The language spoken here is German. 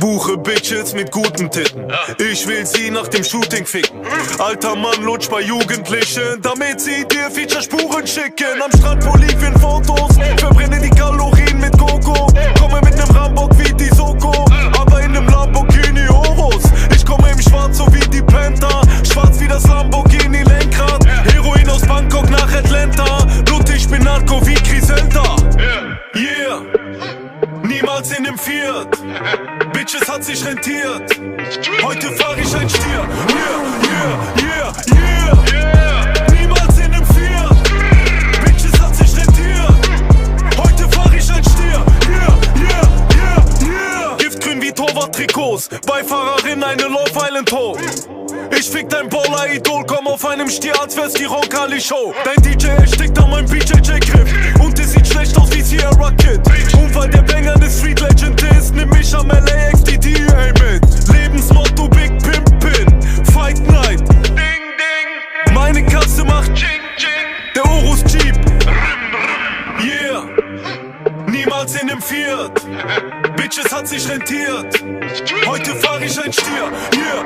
Buche Bitches mit guten Titten. Ich will sie nach dem Shooting ficken. Alter Mann lutscht bei Jugendlichen, damit sie dir Feature-Spuren schicken. Am Strand Bolivien Fotos, verbrenne die Kalorien mit Coco. Komme mit nem Rambock wie die Soko, aber in nem Lamborghini Horus. Ich komme im Schwarz so wie die Panther, schwarz wie das Lamborghini Lenkrad. Heroin aus Bangkok nach Atlanta, Blut, ich bin Narco wie Griselda. Yeah, niemals in nem Fiat. Bitches hat sich rentiert. Heute fahr ich ein Stier. Yeah. Niemals in nem Fiat. Bitches hat sich rentiert. Heute fahr ich ein Stier. Yeah. Giftgrün wie Torwart-Trikots. Beifahrerin eine Love Island Ho. Ich fick dein Baller-Idol, komm auf einem Stier, als wär's die Roncalli-Show. Dein DJ erstickt an meinem BJJ-Griff und es sieht schlecht aus wie Sierra Kid. Und weil der Banger eine Street Legend ist, nimm mich am LAXDDA mit. Lebensmotto Big Pimpin', Fight Night. Ding, ding. Meine Katze macht Ching, Ching. Der Urus Jeep. Yeah. Niemals in nem Fiat. Bitches hat sich rentiert. Heute fahr ich ein Stier. Yeah.